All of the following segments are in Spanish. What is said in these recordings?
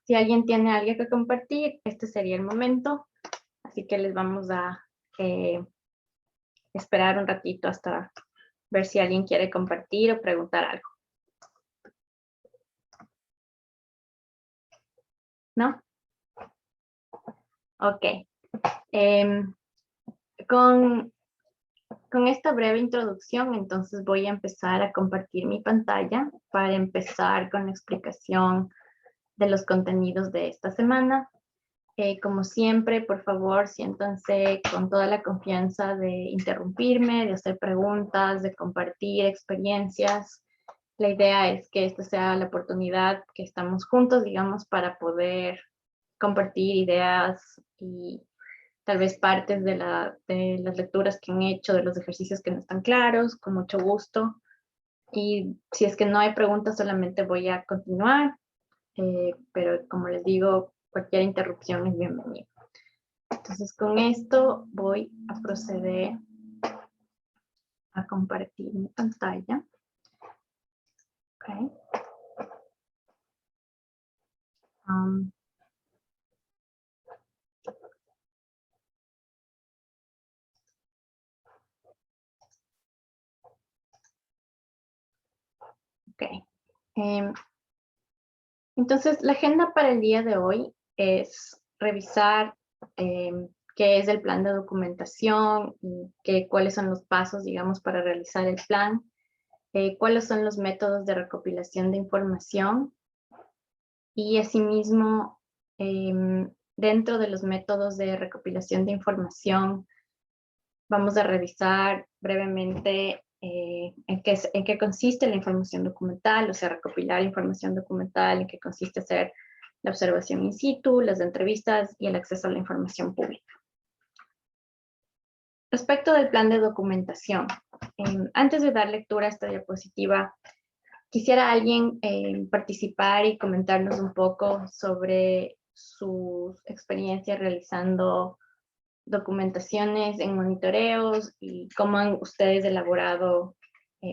Si alguien tiene algo que compartir, este sería el momento. Así que les vamos a esperar un ratito hasta ver si alguien quiere compartir o preguntar algo. ¿No? Ok. Con esta breve introducción, entonces voy a empezar a compartir mi pantalla para empezar con la explicación de los contenidos de esta semana. Como siempre, por favor, siéntanse con toda la confianza de interrumpirme, de hacer preguntas, de compartir experiencias. La idea es que esta sea la oportunidad que estamos juntos, digamos, para poder compartir ideas y tal vez partes de las lecturas que han hecho, de los ejercicios que no están claros, con mucho gusto. Y si es que no hay preguntas, solamente voy a continuar, pero como les digo, cualquier interrupción es bienvenida. Entonces, con esto voy a proceder a compartir mi pantalla. Okay. Ok. Entonces, la agenda para el día de hoy es revisar qué es el plan de documentación y cuáles son los pasos, digamos, para realizar el plan, cuáles son los métodos de recopilación de información y asimismo, dentro de los métodos de recopilación de información, vamos a revisar brevemente en qué consiste la información documental, o sea, recopilar información documental, en qué consiste hacer la observación in situ, las entrevistas y el acceso a la información pública. Respecto del plan de documentación, antes de dar lectura a esta diapositiva, quisiera alguien participar y comentarnos un poco sobre sus experiencias realizando documentaciones en monitoreos y cómo han ustedes elaborado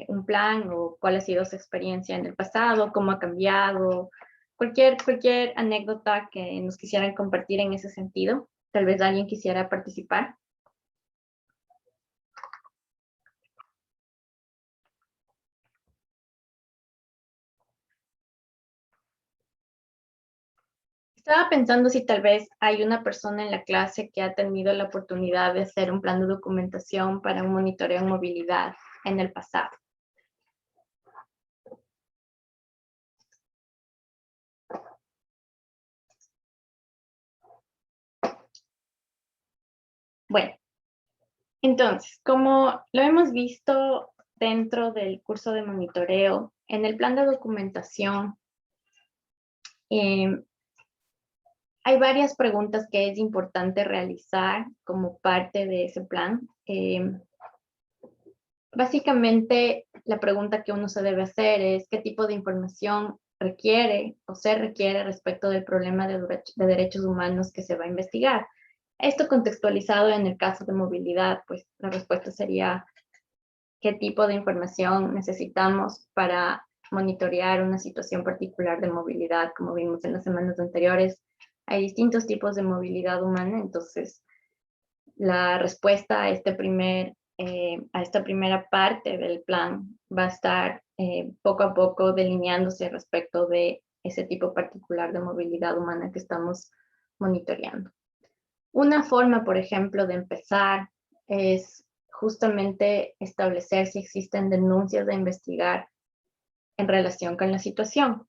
un plan o cuál ha sido su experiencia en el pasado, cómo ha cambiado, cualquier anécdota que nos quisieran compartir en ese sentido. Tal vez alguien quisiera participar. Estaba pensando si tal vez hay una persona en la clase que ha tenido la oportunidad de hacer un plan de documentación para un monitoreo en movilidad en el pasado. Bueno, entonces, como lo hemos visto dentro del curso de monitoreo, en el plan de documentación hay varias preguntas que es importante realizar como parte de ese plan. Básicamente, la pregunta que uno se debe hacer es qué tipo de información requiere o se requiere respecto del problema de derechos humanos que se va a investigar. Esto contextualizado en el caso de movilidad, pues la respuesta sería qué tipo de información necesitamos para monitorear una situación particular de movilidad, como vimos en las semanas anteriores. Hay distintos tipos de movilidad humana, entonces la respuesta a esta primera parte del plan va a estar poco a poco delineándose respecto de ese tipo particular de movilidad humana que estamos monitoreando. Una forma, por ejemplo, de empezar es justamente establecer si existen denuncias de investigar en relación con la situación.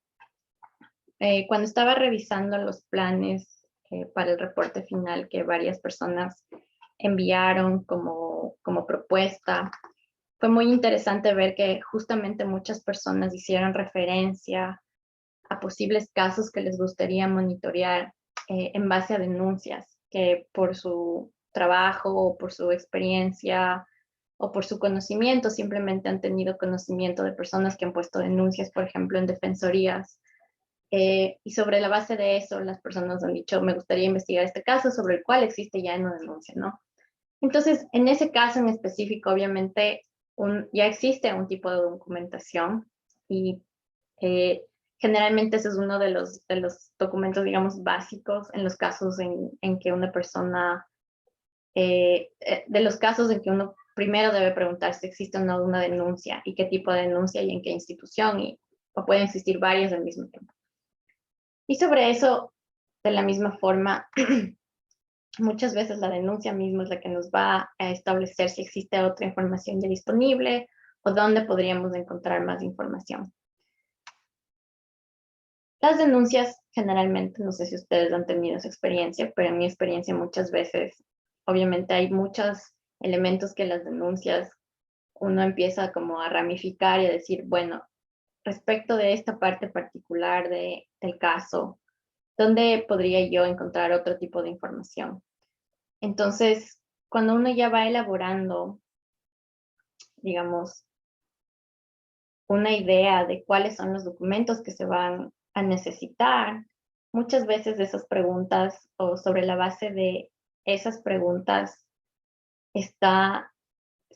Cuando estaba revisando los planes para el reporte final que varias personas enviaron como propuesta, fue muy interesante ver que justamente muchas personas hicieron referencia a posibles casos que les gustaría monitorear en base a denuncias que por su trabajo o por su experiencia o por su conocimiento simplemente han tenido conocimiento de personas que han puesto denuncias, por ejemplo, en defensorías. Y sobre la base de eso, las personas han dicho, me gustaría investigar este caso sobre el cual existe ya una denuncia, ¿no? Entonces, en ese caso en específico, obviamente, ya existe un tipo de documentación y Generalmente ese es uno de los documentos, digamos, básicos en los casos en que una persona, de los casos en que uno primero debe preguntar si existe o no una denuncia y qué tipo de denuncia y en qué institución, o pueden existir varias al mismo tiempo. Y sobre eso, de la misma forma, muchas veces la denuncia misma es la que nos va a establecer si existe otra información ya disponible o dónde podríamos encontrar más información. Las denuncias generalmente, no sé si ustedes han tenido esa experiencia, pero en mi experiencia muchas veces, obviamente hay muchos elementos que las denuncias uno empieza como a ramificar y a decir, bueno, respecto de esta parte particular del caso, ¿dónde podría yo encontrar otro tipo de información? Entonces, cuando uno ya va elaborando, digamos, una idea de cuáles son los documentos que se van a necesitar, muchas veces esas preguntas o sobre la base de esas preguntas está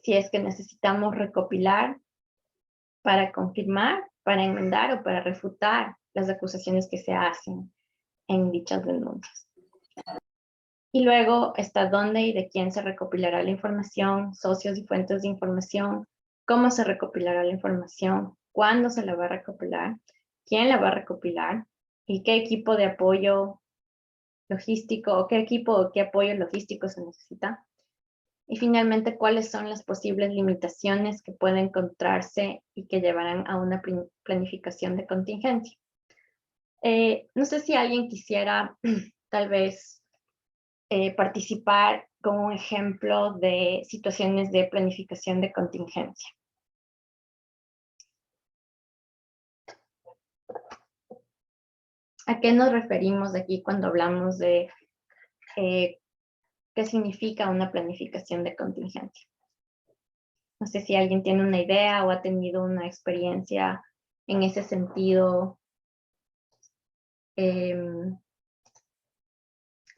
si es que necesitamos recopilar para confirmar, para enmendar o para refutar las acusaciones que se hacen en dichas denuncias. Y luego está dónde y de quién se recopilará la información, socios y fuentes de información, cómo se recopilará la información, cuándo se la va a recopilar, quién la va a recopilar y qué equipo de apoyo logístico o qué equipo o qué apoyo logístico se necesita. Y finalmente, cuáles son las posibles limitaciones que pueden encontrarse y que llevarán a una planificación de contingencia. No sé si alguien quisiera tal vez participar con un ejemplo de situaciones de planificación de contingencia. ¿A qué nos referimos aquí cuando hablamos de qué significa una planificación de contingencia? No sé si alguien tiene una idea o ha tenido una experiencia en ese sentido de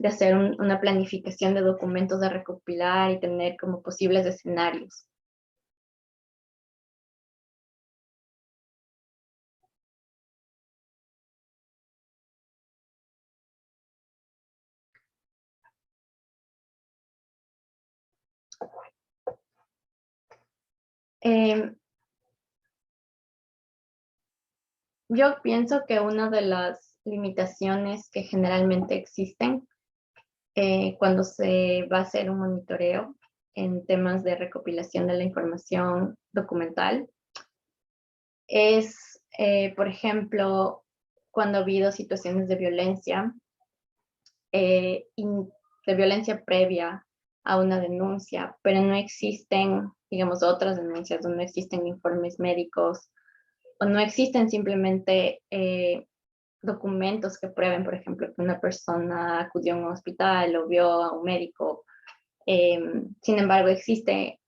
hacer una planificación de documentos de recopilar y tener como posibles escenarios. Yo pienso que una de las limitaciones que generalmente existen cuando se va a hacer un monitoreo en temas de recopilación de la información documental es, por ejemplo, cuando ha habido situaciones de violencia de violencia previa a una denuncia, pero no existen, digamos, otras denuncias, o no existen informes médicos, o no existen simplemente documentos que prueben, por ejemplo, que una persona acudió a un hospital o vio a un médico. Sin embargo, existe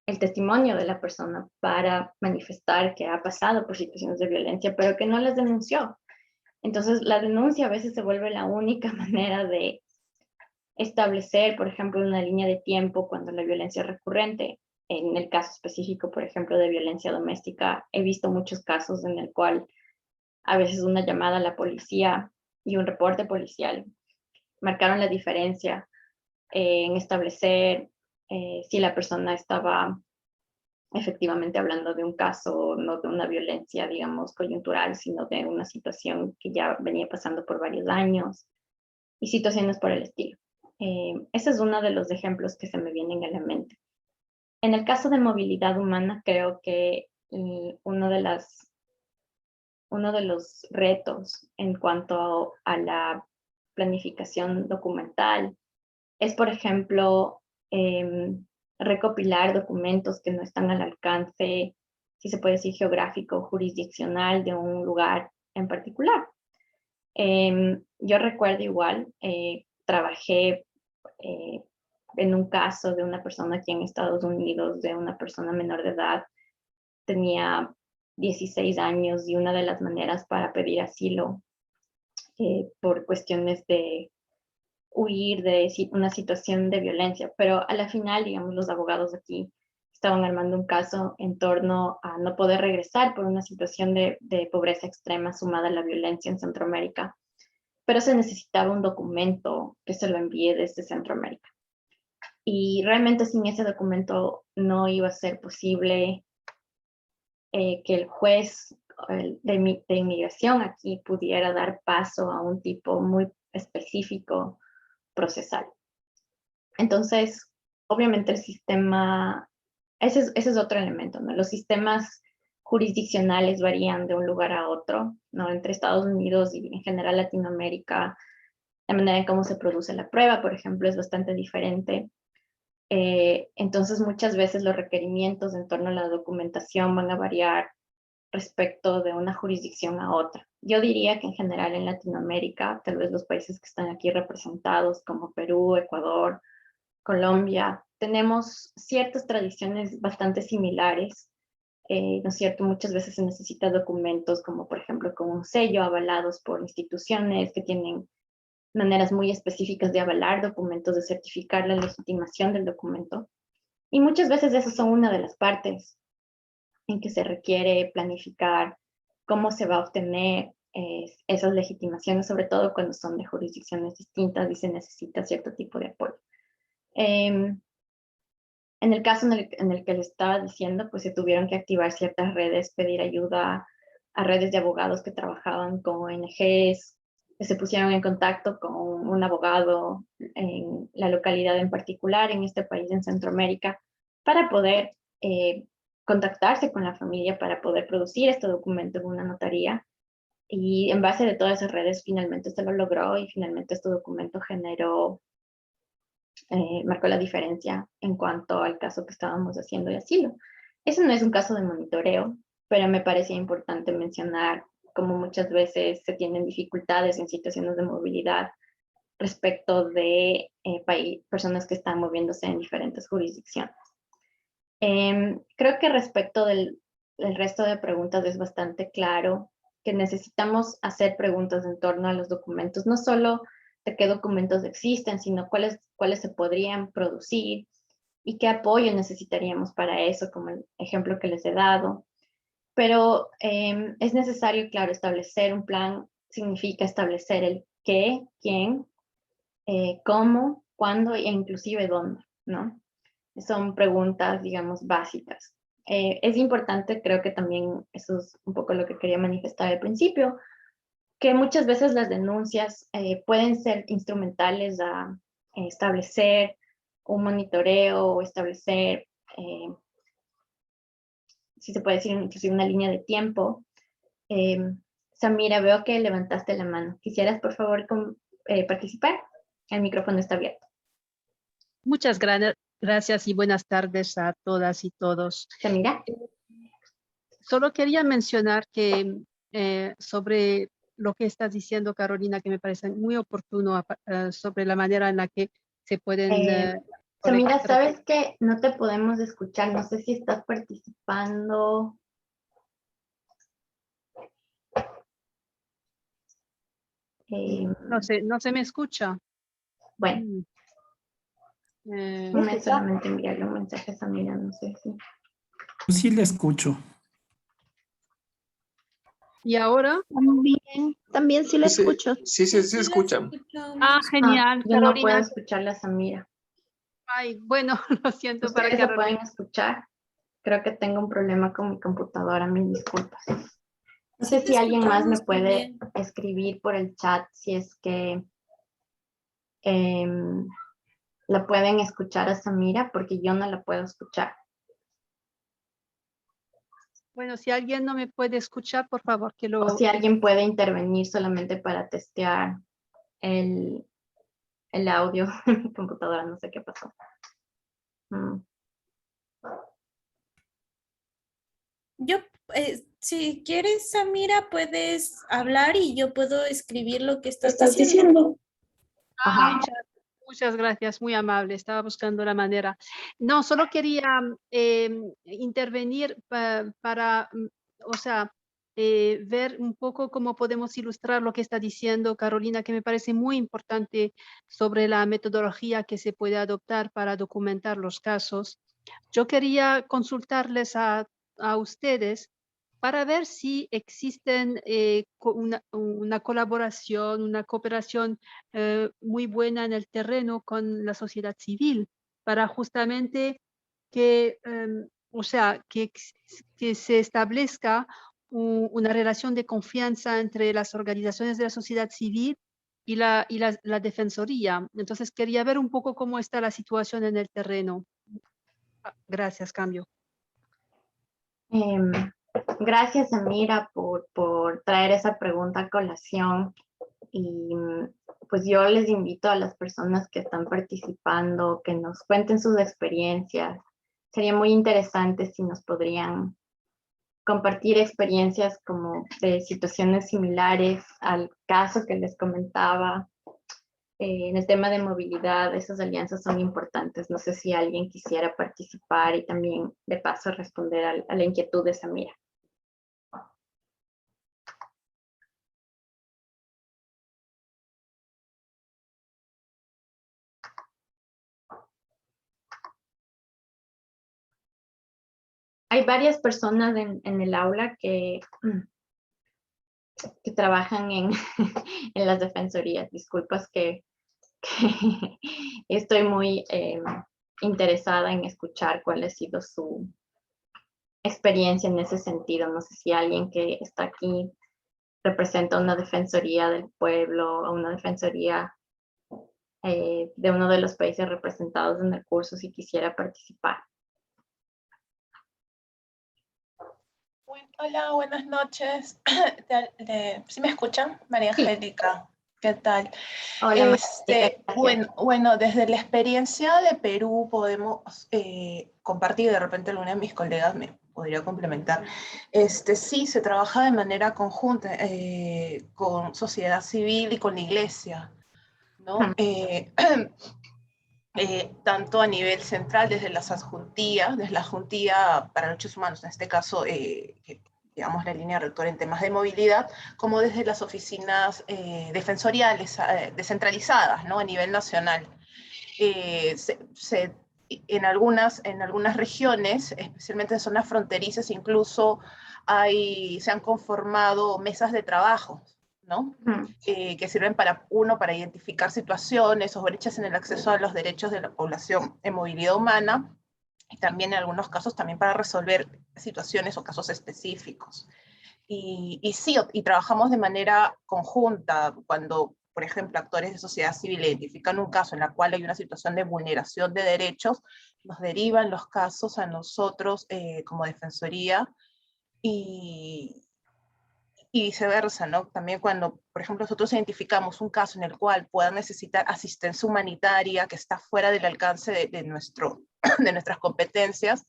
el testimonio de la persona para manifestar que ha pasado por situaciones de violencia, pero que no las denunció. Entonces, la denuncia a veces se vuelve la única manera de establecer, por ejemplo, una línea de tiempo cuando la violencia es recurrente. En el caso específico, por ejemplo, de violencia doméstica, he visto muchos casos en el cual a veces una llamada a la policía y un reporte policial marcaron la diferencia en establecer si la persona estaba efectivamente hablando de un caso, no de una violencia, digamos, coyuntural, sino de una situación que ya venía pasando por varios años y situaciones por el estilo. Ese es uno de los ejemplos que se me vienen a la mente. En el caso de movilidad humana, creo que uno de los retos en cuanto a la planificación documental es, por ejemplo, recopilar documentos que no están al alcance, si se puede decir, geográfico, jurisdiccional de un lugar en particular. Yo recuerdo igual, trabajé en un caso de una persona aquí en Estados Unidos, de una persona menor de edad, tenía 16 años y una de las maneras para pedir asilo por cuestiones de huir de una situación de violencia, pero a la final, digamos, los abogados aquí estaban armando un caso en torno a no poder regresar por una situación de pobreza extrema sumada a la violencia en Centroamérica, pero se necesitaba un documento que se lo envíe desde Centroamérica. Y realmente sin ese documento no iba a ser posible que el juez de inmigración aquí pudiera dar paso a un tipo muy específico procesal. Entonces, obviamente el sistema, ese es otro elemento, ¿no? Los sistemas jurisdiccionales varían de un lugar a otro, ¿no? Entre Estados Unidos y en general Latinoamérica, la manera en cómo se produce la prueba, por ejemplo, es bastante diferente. Entonces, muchas veces los requerimientos en torno a la documentación van a variar respecto de una jurisdicción a otra. Yo diría que en general en Latinoamérica, tal vez los países que están aquí representados como Perú, Ecuador, Colombia, tenemos ciertas tradiciones bastante similares, ¿no es cierto? Muchas veces se necesitan documentos como por ejemplo con un sello avalados por instituciones que tienen maneras muy específicas de avalar documentos, de certificar la legitimación del documento. Y muchas veces esas son una de las partes en que se requiere planificar cómo se va a obtener esas legitimaciones, sobre todo cuando son de jurisdicciones distintas y se necesita cierto tipo de apoyo. En el caso en el que le estaba diciendo, pues se tuvieron que activar ciertas redes, pedir ayuda a redes de abogados que trabajaban con ONGs, que se pusieron en contacto con un abogado en la localidad en particular, en este país en Centroamérica, para poder contactarse con la familia para poder producir este documento en una notaría. Y en base de todas esas redes finalmente se lo logró y finalmente este documento generó, marcó la diferencia en cuanto al caso que estábamos haciendo de asilo. Eso no es un caso de monitoreo, pero me parecía importante mencionar cómo muchas veces se tienen dificultades en situaciones de movilidad respecto de personas que están moviéndose en diferentes jurisdicciones. Creo que respecto del resto de preguntas es bastante claro que necesitamos hacer preguntas en torno a los documentos, no solo de qué documentos existen, sino cuáles se podrían producir y qué apoyo necesitaríamos para eso, como el ejemplo que les he dado. Pero es necesario, claro, establecer un plan significa establecer el qué, quién, cómo, cuándo e inclusive dónde, ¿no? Son preguntas, digamos, básicas. Es importante, creo que también eso es un poco lo que quería manifestar al principio, que muchas veces las denuncias pueden ser instrumentales a establecer un monitoreo o establecer, si se puede decir, inclusive una línea de tiempo. Samira, veo que levantaste la mano. ¿Quisieras, por favor, participar? El micrófono está abierto. Muchas gracias y buenas tardes a todas y todos. Samira. Solo quería mencionar que sobre lo que estás diciendo, Carolina, que me parece muy oportuno sobre la manera en la que se pueden... Samira, ¿sabes que no te podemos escuchar? No sé si estás participando. No se me escucha. Bueno. Solamente enviarle un mensaje a Samira, no sé si. Sí le escucho. ¿Y ahora? También sí le escucho. Sí, escuchan. Ah, genial. Yo no puedo escucharla a Samira. Ay, bueno, lo siento. ¿Ustedes para lo pueden escuchar? Creo que tengo un problema con mi computadora, mis disculpas. No sé si alguien más me puede escribir por el chat si es que la pueden escuchar a Samira, porque yo no la puedo escuchar. Bueno, si alguien no me puede escuchar, por favor, que lo... O si alguien puede intervenir solamente para testear el audio en mi computadora, no sé qué pasó. Yo, si quieres, Samira, puedes hablar y yo puedo escribir lo que estás diciendo. Ah, muchas gracias, muy amable. Estaba buscando la manera. No, solo quería intervenir para, o sea, ver un poco cómo podemos ilustrar lo que está diciendo Carolina, que me parece muy importante sobre la metodología que se puede adoptar para documentar los casos. yo quería consultarles a ustedes para ver si existen una colaboración, una cooperación muy buena en el terreno con la sociedad civil, para justamente que, o sea, que se establezca una relación de confianza entre las organizaciones de la sociedad civil y la defensoría. Entonces quería ver un poco cómo está la situación en el terreno. Gracias, cambio. Em, Gracias, Amira, por traer esa pregunta a colación. Y pues yo les invito a las personas que están participando que nos cuenten sus experiencias. Sería muy interesante si nos podrían compartir experiencias como de situaciones similares al caso que les comentaba. En el tema de movilidad, esas alianzas son importantes. No sé si alguien quisiera participar y también de paso responder a la inquietud de Samira. Hay varias personas en el aula que trabajan en, en las defensorías. Disculpas que estoy muy interesada en escuchar cuál ha sido su experiencia en ese sentido. No sé si alguien que está aquí representa una defensoría del pueblo o una defensoría de uno de los países representados en el curso, si quisiera participar. Hola, buenas noches. ¿Sí me escuchan? María Sí. Angélica, ¿qué tal? Hola, Bueno, desde la experiencia de Perú podemos compartir, de repente alguna de mis colegas me podría complementar. Sí, se trabaja de manera conjunta con sociedad civil y con la iglesia, ¿no? Tanto a nivel central, desde las adjuntías, desde la Juntía para Derechos Humanos, en este caso, digamos, la línea rectora en temas de movilidad, como desde las oficinas defensoriales descentralizadas, ¿no? A nivel nacional. En algunas regiones, especialmente en zonas fronterizas, incluso se han conformado mesas de trabajo, ¿no? Que sirven para identificar situaciones o brechas en el acceso a los derechos de la población en movilidad humana, y también en algunos casos también para resolver situaciones o casos específicos. Y sí, y trabajamos de manera conjunta cuando, por ejemplo, actores de sociedad civil identifican un caso en el cual hay una situación de vulneración de derechos, nos derivan los casos a nosotros como defensoría, y viceversa, ¿no? También cuando, por ejemplo, nosotros identificamos un caso en el cual puedan necesitar asistencia humanitaria que está fuera del alcance de nuestras competencias,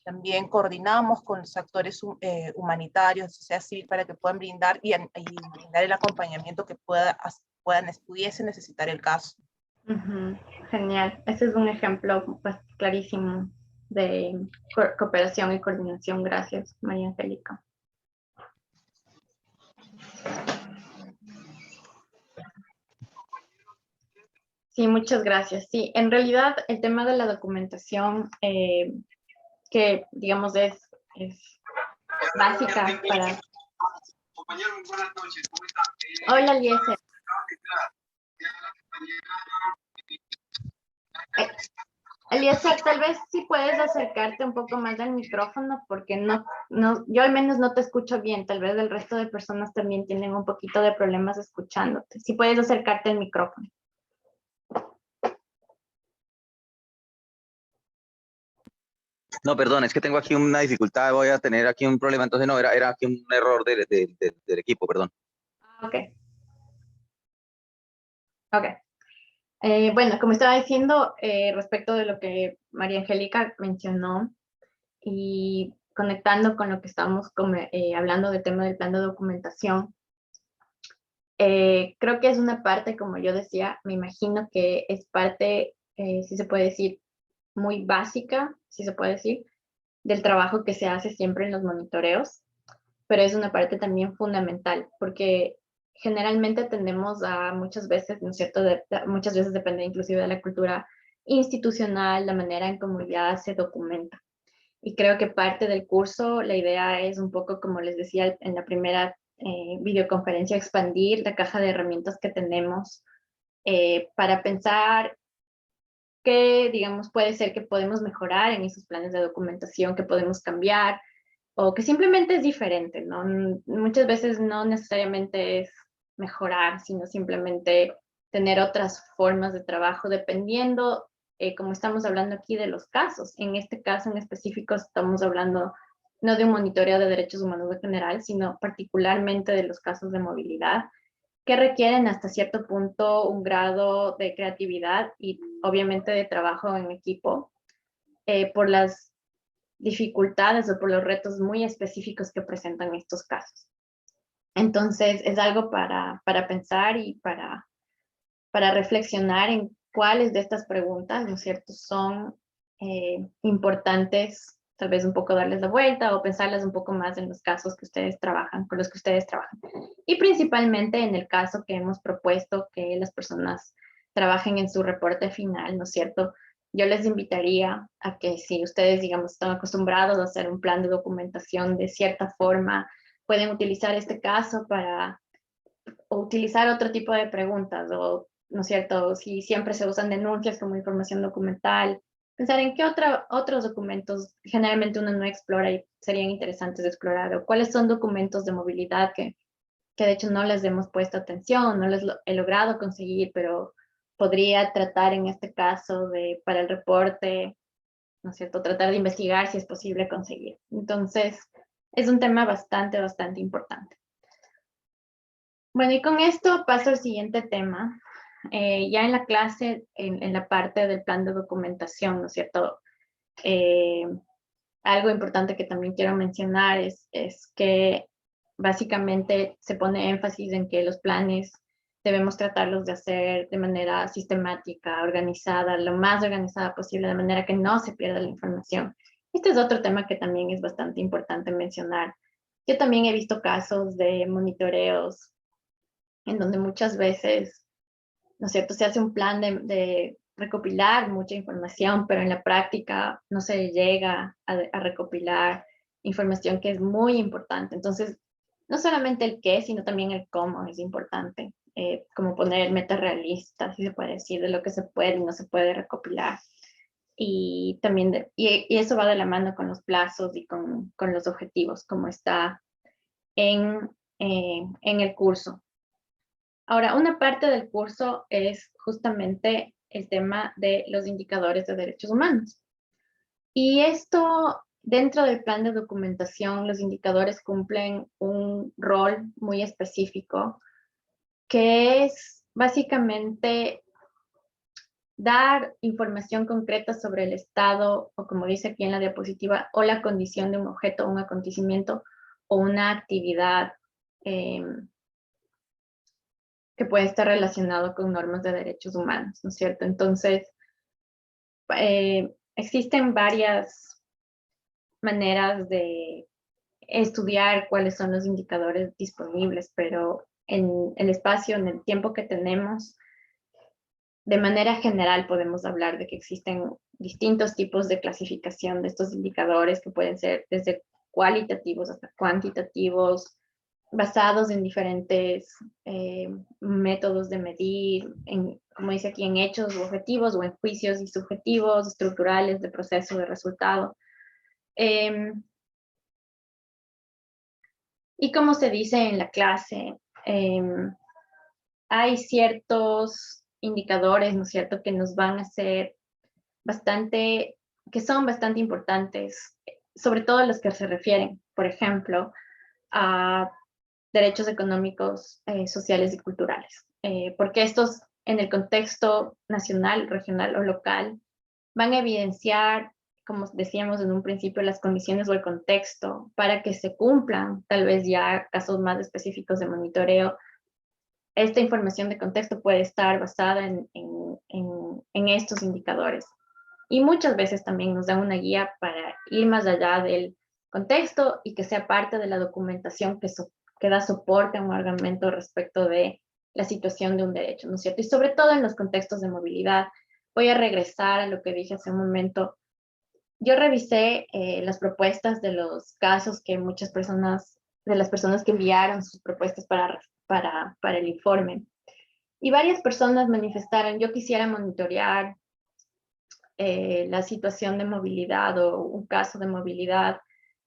también coordinamos con los actores humanitarios de sociedad civil para que puedan brindar y brindar el acompañamiento que pudiese necesitar el caso. Genial. Ese es un ejemplo pues, clarísimo de cooperación y coordinación. Gracias, María Angélica. Sí, muchas gracias. Sí, en realidad el tema de la documentación que digamos es básica para... Compañero, buenas noches, ¿cómo está? Hola, Eliezer. Eliezer, tal vez sí puedes acercarte un poco más al micrófono porque yo al menos no te escucho bien. Tal vez el resto de personas también tienen un poquito de problemas escuchándote. Si puedes acercarte al micrófono. No, perdón, es que tengo aquí una dificultad, voy a tener aquí un problema, entonces no, era aquí un error del equipo, perdón. Ok. Ok. Bueno, como estaba diciendo, respecto de lo que María Angélica mencionó y conectando con lo que estamos hablando del tema del plan de documentación, creo que es una parte, como yo decía, me imagino que es parte, si se puede decir, muy básica, si se puede decir, del trabajo que se hace siempre en los monitoreos, pero es una parte también fundamental, porque generalmente tendemos a muchas veces, ¿no es cierto? Muchas veces depende inclusive de la cultura institucional, la manera en cómo ya se documenta. Y creo que parte del curso, la idea es un poco, como les decía en la primera videoconferencia, expandir la caja de herramientas que tenemos para pensar qué, digamos, puede ser que podemos mejorar en esos planes de documentación, que podemos cambiar, o que simplemente es diferente, ¿no? Muchas veces no necesariamente es mejorar, sino simplemente tener otras formas de trabajo dependiendo, como estamos hablando aquí, de los casos. En este caso en específico estamos hablando no de un monitoreo de derechos humanos en general, sino particularmente de los casos de movilidad, que requieren hasta cierto punto un grado de creatividad y obviamente de trabajo en equipo por las dificultades o por los retos muy específicos que presentan estos casos. Entonces, es algo para pensar y para reflexionar en cuáles de estas preguntas, ¿no es cierto?, son importantes, tal vez un poco darles la vuelta o pensarlas un poco más en los casos que ustedes trabajan, con los que ustedes trabajan. Y principalmente en el caso que hemos propuesto que las personas trabajen en su reporte final, ¿no es cierto? Yo les invitaría a que si ustedes, digamos, están acostumbrados a hacer un plan de documentación de cierta forma, pueden utilizar este caso para utilizar otro tipo de preguntas, o, ¿no es cierto?, si siempre se usan denuncias como información documental, pensar en qué otros documentos generalmente uno no explora y serían interesantes de explorar, o cuáles son documentos de movilidad que de hecho no les hemos puesto atención, no les he logrado conseguir, pero podría tratar en este caso para el reporte, ¿no es cierto?, tratar de investigar si es posible conseguir. Entonces, es un tema bastante importante. Bueno, y con esto paso al siguiente tema. Ya en la clase, en la parte del plan de documentación, ¿no es cierto?, algo importante que también quiero mencionar es que básicamente se pone énfasis en que los planes debemos tratarlos de hacer de manera sistemática, organizada, lo más organizada posible, de manera que no se pierda la información. Este es otro tema que también es bastante importante mencionar. Yo también he visto casos de monitoreos en donde muchas veces, ¿no es cierto?, se hace un plan de recopilar mucha información, pero en la práctica no se llega a recopilar información que es muy importante. Entonces, no solamente el qué, sino también el cómo es importante, como poner metas realistas, si se puede decir, de lo que se puede y no se puede recopilar. Y también, y eso va de la mano con los plazos y con los objetivos, como está en el curso. Ahora, una parte del curso es justamente el tema de los indicadores de derechos humanos. Y esto, dentro del plan de documentación, los indicadores cumplen un rol muy específico, que es básicamente dar información concreta sobre el estado, o como dice aquí en la diapositiva, o la condición de un objeto, un acontecimiento o una actividad que puede estar relacionado con normas de derechos humanos, ¿no es cierto? Entonces, existen varias maneras de estudiar cuáles son los indicadores disponibles, pero en el espacio, en el tiempo que tenemos, de manera general podemos hablar de que existen distintos tipos de clasificación de estos indicadores que pueden ser desde cualitativos hasta cuantitativos, basados en diferentes métodos de medir, como dice aquí, en hechos u objetivos o en juicios y subjetivos, estructurales de proceso de resultado. Y como se dice en la clase, hay ciertos indicadores, ¿no es cierto?, que nos van a ser que son bastante importantes, sobre todo los que se refieren, por ejemplo, a derechos económicos, sociales y culturales, porque estos en el contexto nacional, regional o local van a evidenciar, como decíamos en un principio, las condiciones o el contexto para que se cumplan, tal vez ya casos más específicos de monitoreo. Esta información de contexto puede estar basada en estos indicadores. Y muchas veces también nos dan una guía para ir más allá del contexto y que sea parte de la documentación que da soporte a un argumento respecto de la situación de un derecho, ¿no es cierto? Y sobre todo en los contextos de movilidad, voy a regresar a lo que dije hace un momento. Yo revisé las propuestas de los casos que muchas personas, de las personas que enviaron sus propuestas para el informe. Y varias personas manifestaron, yo quisiera monitorear la situación de movilidad o un caso de movilidad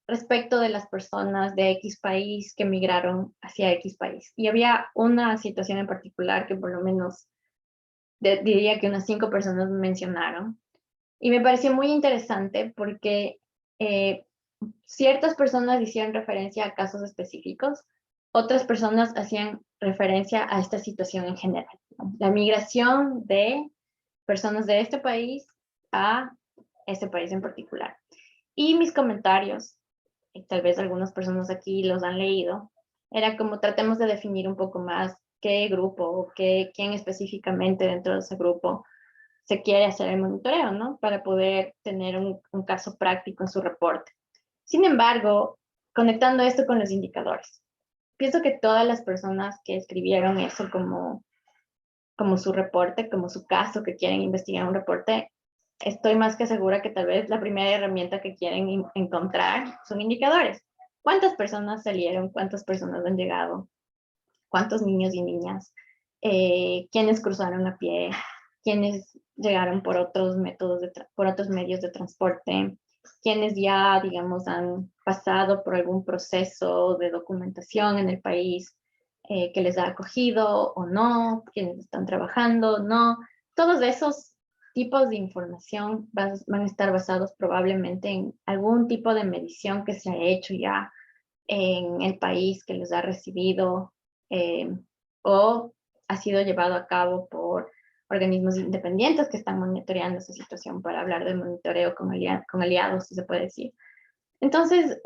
respecto de las personas de X país que migraron hacia X país. Y había una situación en particular que por lo menos diría que unas 5 personas mencionaron. Y me pareció muy interesante porque ciertas personas hicieron referencia a casos específicos, otras personas hacían referencia a esta situación en general, ¿no? La migración de personas de este país a este país en particular. Y mis comentarios, y tal vez algunas personas aquí los han leído, era como tratemos de definir un poco más qué grupo o quién específicamente dentro de ese grupo se quiere hacer el monitoreo, ¿no? Para poder tener un caso práctico en su reporte. Sin embargo, conectando esto con los indicadores, pienso que todas las personas que escribieron eso como su reporte, como su caso, que quieren investigar un reporte, estoy más que segura que tal vez la primera herramienta que quieren encontrar son indicadores. ¿Cuántas personas salieron? ¿Cuántas personas han llegado? ¿Cuántos niños y niñas? ¿Quiénes cruzaron a pie? ¿Quiénes llegaron por otros métodos, por otros medios de transporte? ¿Quiénes ya, digamos, han pasado por algún proceso de documentación en el país que les ha acogido o no? ¿Quiénes están trabajando? No. Todos esos tipos de información van a estar basados probablemente en algún tipo de medición que se ha hecho ya en el país que los ha recibido o ha sido llevado a cabo por organismos independientes que están monitoreando esa situación, para hablar de monitoreo con aliados, si se puede decir. Entonces,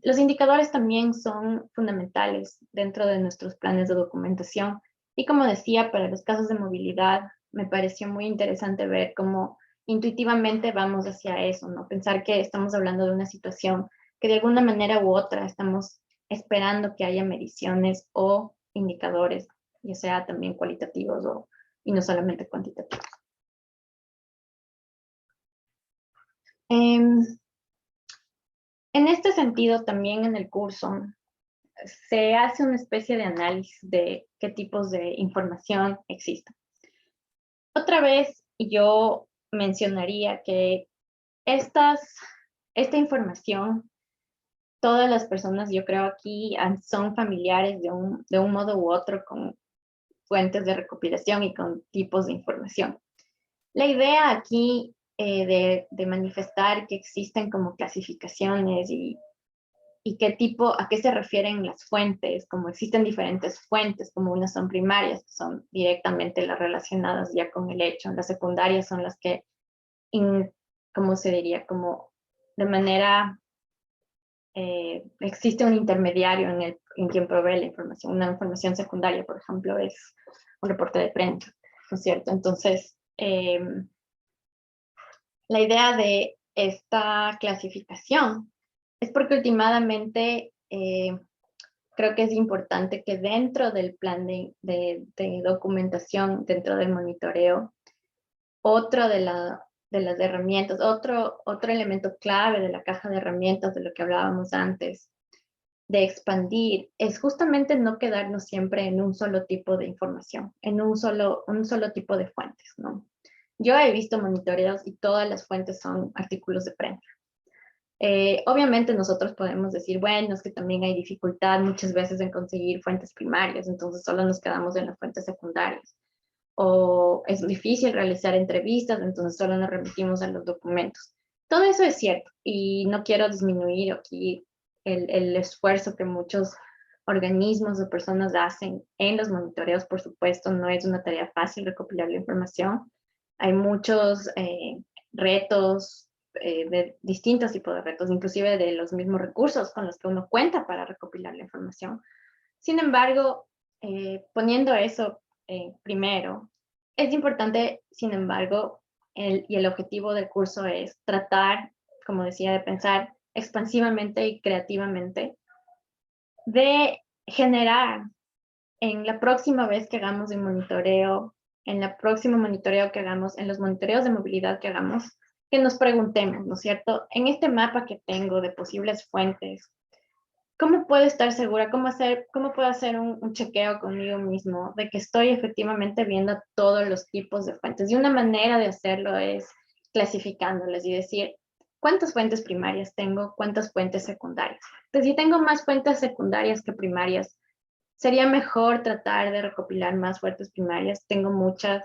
los indicadores también son fundamentales dentro de nuestros planes de documentación. Y como decía, para los casos de movilidad, me pareció muy interesante ver cómo intuitivamente vamos hacia eso, ¿no? Pensar que estamos hablando de una situación que de alguna manera u otra estamos esperando que haya mediciones o indicadores, ya sea también cualitativos y no solamente cuantitativos. En este sentido, también en el curso se hace una especie de análisis de qué tipos de información existen. Otra vez, yo mencionaría que esta información, todas las personas, yo creo aquí, son familiares de un modo u otro con fuentes de recopilación y con tipos de información. La idea aquí de manifestar que existen como clasificaciones y a qué se refieren las fuentes, como existen diferentes fuentes, como unas son primarias, que son directamente las relacionadas ya con el hecho, las secundarias son las que, ¿cómo se diría? Como de manera, existe un intermediario en quien provee la información. Una información secundaria, por ejemplo, es un reporte de prensa, ¿no es cierto? Entonces, la idea de esta clasificación es porque últimamente creo que es importante que dentro del plan de documentación, dentro del monitoreo, otro de las herramientas, otro elemento clave de la caja de herramientas de lo que hablábamos antes, de expandir, es justamente no quedarnos siempre en un solo tipo de información, en un solo tipo de fuentes, ¿no? Yo he visto monitoreos y todas las fuentes son artículos de prensa. Obviamente nosotros podemos decir, bueno, es que también hay dificultad muchas veces en conseguir fuentes primarias, entonces solo nos quedamos en las fuentes secundarias. O es difícil realizar entrevistas, entonces solo nos remitimos a los documentos. Todo eso es cierto y no quiero disminuir aquí el esfuerzo que muchos organismos o personas hacen en los monitoreos. Por supuesto, no es una tarea fácil recopilar la información. Hay muchos retos, de distintos tipos de retos, inclusive de los mismos recursos con los que uno cuenta para recopilar la información. Sin embargo, poniendo eso primero, es importante, sin embargo, y el objetivo del curso es tratar, como decía, de pensar expansivamente y creativamente, de generar en la próxima vez que hagamos un monitoreo en el próximo monitoreo que hagamos, en los monitoreos de movilidad que hagamos, que nos preguntemos, ¿no es cierto? En este mapa que tengo de posibles fuentes, ¿cómo puedo estar segura? ¿Cómo puedo hacer un chequeo conmigo mismo de que estoy efectivamente viendo todos los tipos de fuentes? Y una manera de hacerlo es clasificándolas y decir, ¿cuántas fuentes primarias tengo? ¿Cuántas fuentes secundarias? Entonces, si tengo más fuentes secundarias que primarias, sería mejor tratar de recopilar más fuentes primarias. Tengo muchas.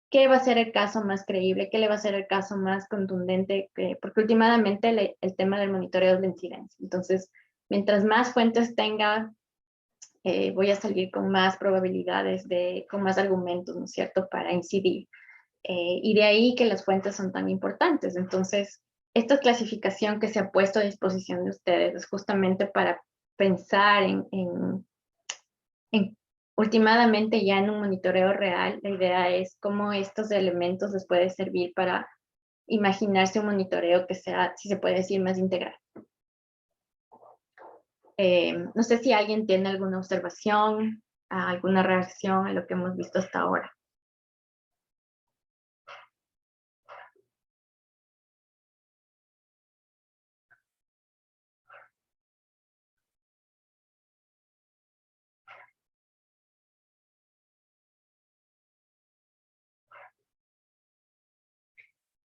¿Qué va a ser el caso más creíble? ¿Qué le va a ser el caso más contundente? Porque últimamente el tema del monitoreo es la incidencia. Entonces, mientras más fuentes tenga, voy a salir con más probabilidades, con más argumentos, ¿no es cierto?, para incidir. Y de ahí que las fuentes son tan importantes. Entonces, esta clasificación que se ha puesto a disposición de ustedes es justamente para pensar últimamente ya en un monitoreo real. La idea es cómo estos elementos les puede servir para imaginarse un monitoreo que sea, si se puede decir, más integral. No sé si alguien tiene alguna observación, alguna reacción a lo que hemos visto hasta ahora.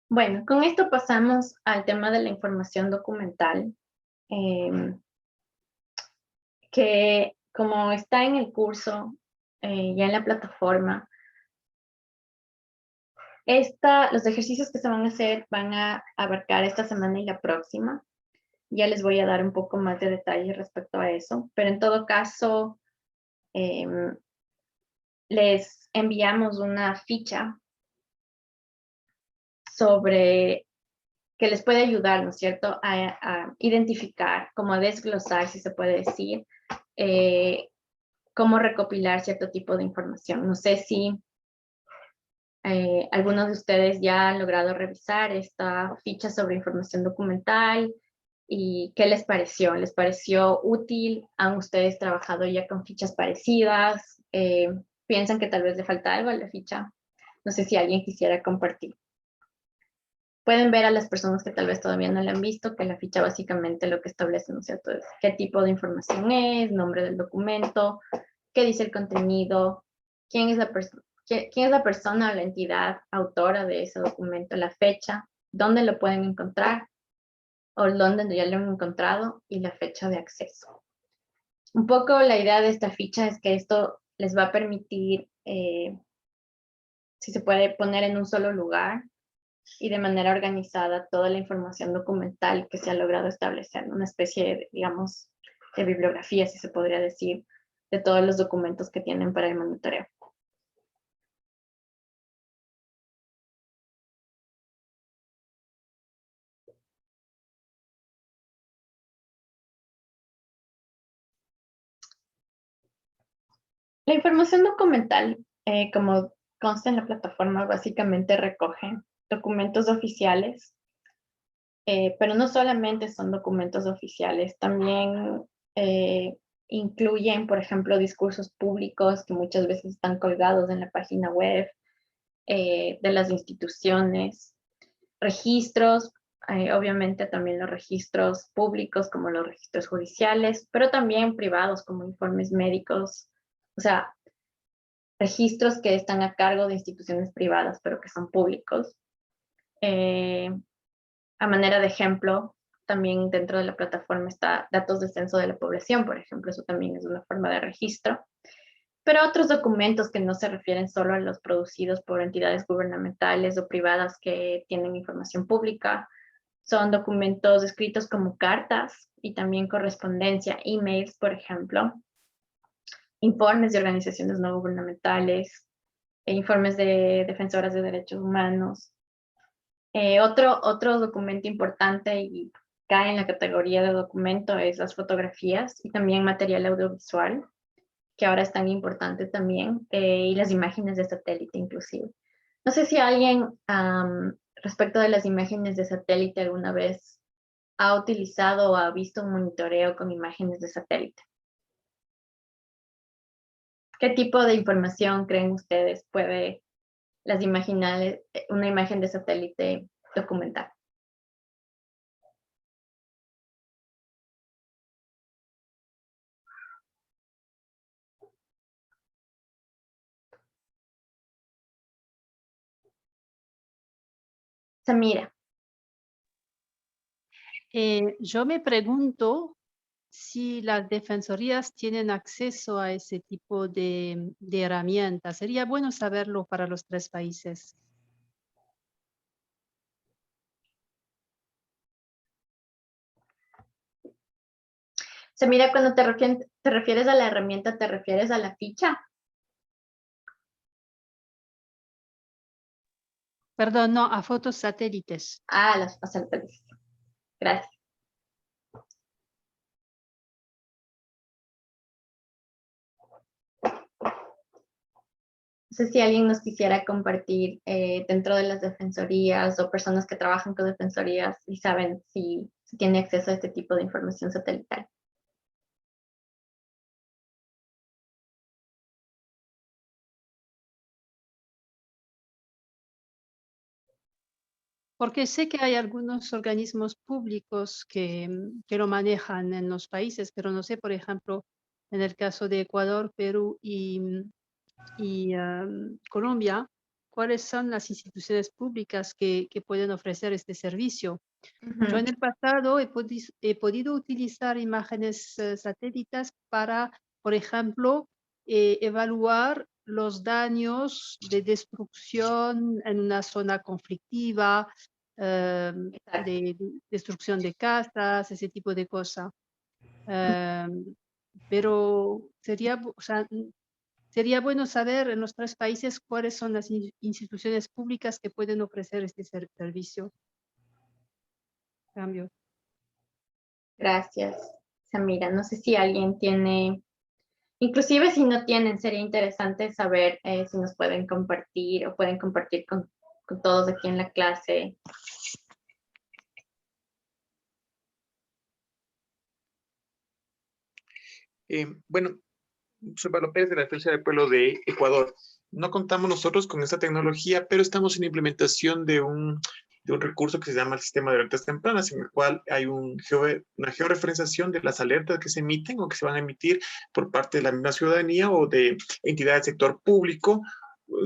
Bueno, con esto pasamos al tema de la información documental, que como está en el curso, ya en la plataforma, los ejercicios que se van a hacer van a abarcar esta semana y la próxima. Ya les voy a dar un poco más de detalle respecto a eso, pero en todo caso, les enviamos una ficha sobre que les puede ayudar, ¿no es cierto?, a identificar, como a desglosar, si se puede decir, cómo recopilar cierto tipo de información. No sé si algunos de ustedes ya han logrado revisar esta ficha sobre información documental y qué les pareció. ¿Les pareció útil? ¿Han ustedes trabajado ya con fichas parecidas? ¿Piensan que tal vez le falta algo a la ficha? No sé si alguien quisiera compartir. Pueden ver a las personas que tal vez todavía no la han visto, que la ficha básicamente lo que establece, ¿no es cierto?, es qué tipo de información es, nombre del documento, qué dice el contenido, quién es la persona o la entidad autora de ese documento, la fecha, dónde lo pueden encontrar o dónde ya lo han encontrado y la fecha de acceso. Un poco la idea de esta ficha es que esto les va a permitir, si se puede, poner en un solo lugar y de manera organizada toda la información documental que se ha logrado establecer, una especie de, digamos, de bibliografía, si se podría decir, de todos los documentos que tienen para el monitoreo. La información documental, como consta en la plataforma, básicamente recoge documentos oficiales, pero no solamente son documentos oficiales, también incluyen, por ejemplo, discursos públicos que muchas veces están colgados en la página web de las instituciones, registros, obviamente también los registros públicos como los registros judiciales, pero también privados como informes médicos, o sea, registros que están a cargo de instituciones privadas, pero que son públicos. A manera de ejemplo, también dentro de la plataforma está datos de censo de la población, por ejemplo, eso también es una forma de registro. Pero otros documentos que no se refieren solo a los producidos por entidades gubernamentales o privadas que tienen información pública, son documentos escritos como cartas y también correspondencia, emails, por ejemplo, informes de organizaciones no gubernamentales, informes de defensoras de derechos humanos. Otro documento importante y cae en la categoría de documento es las fotografías y también material audiovisual, que ahora es tan importante también, y las imágenes de satélite inclusive. No sé si alguien, respecto de las imágenes de satélite, alguna vez ha utilizado o ha visto un monitoreo con imágenes de satélite. ¿Qué tipo de información creen ustedes puede una imagen de satélite documental. Samira. Yo me pregunto si las defensorías tienen acceso a ese tipo de herramientas. Sería bueno saberlo para los 3 países. Samira, cuando te refieres a la herramienta, ¿te refieres a la ficha? Perdón, no, a fotos satélites. Ah, las satélites. Gracias. No sé si alguien nos quisiera compartir dentro de las defensorías o personas que trabajan con defensorías y saben si tiene acceso a este tipo de información satelital. Porque sé que hay algunos organismos públicos que lo manejan en los países, pero no sé, por ejemplo, en el caso de Ecuador, Perú y Colombia, cuáles son las instituciones públicas que pueden ofrecer este servicio. Yo en el pasado he podido utilizar imágenes satélites para, por ejemplo, evaluar los daños de destrucción en una zona conflictiva, de destrucción de casas, ese tipo de cosas. Pero sería bueno saber en los 3 países cuáles son las instituciones públicas que pueden ofrecer este servicio. Cambio. Gracias, Samira. No sé si alguien tiene, inclusive si no tienen, sería interesante saber si nos pueden compartir o pueden compartir con todos aquí en la clase. Bueno, soy Pablo Pérez de la Defensa del Pueblo de Ecuador. No contamos nosotros con esta tecnología, pero estamos en implementación de un recurso que se llama el sistema de alertas tempranas, en el cual hay una georreferenciación de las alertas que se emiten o que se van a emitir por parte de la misma ciudadanía o de entidades del sector público,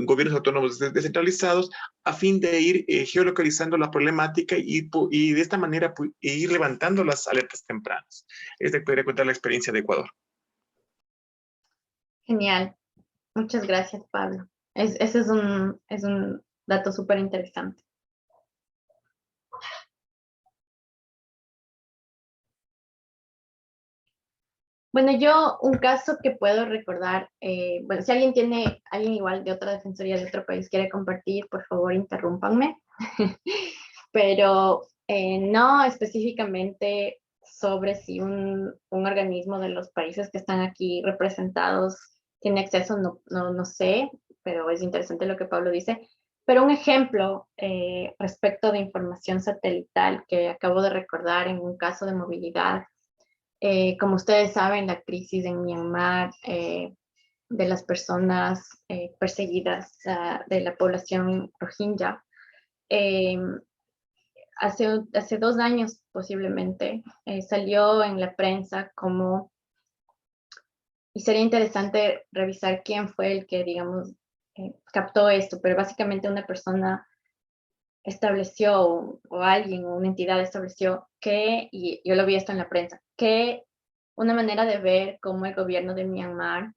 gobiernos autónomos descentralizados, a fin de ir geolocalizando la problemática y de esta manera ir levantando las alertas tempranas. Esta podría contar la experiencia de Ecuador. Genial. Muchas gracias, Pablo. Ese es un dato súper interesante. Bueno, yo un caso que puedo recordar, bueno, si alguien igual de otra defensoría de otro país quiere compartir, por favor, interrúmpanme. Pero no específicamente sobre si un organismo de los países que están aquí representados tiene acceso, no sé, pero es interesante lo que Pablo dice. Pero un ejemplo respecto de información satelital que acabo de recordar en un caso de movilidad. Como ustedes saben, la crisis en Myanmar de las personas perseguidas de la población Rohingya, hace 2 años posiblemente salió en la prensa como, y sería interesante revisar quién fue el que, digamos, captó esto, pero básicamente una persona estableció, o alguien, o una entidad estableció que, y yo lo vi esto en la prensa, que una manera de ver cómo el gobierno de Myanmar,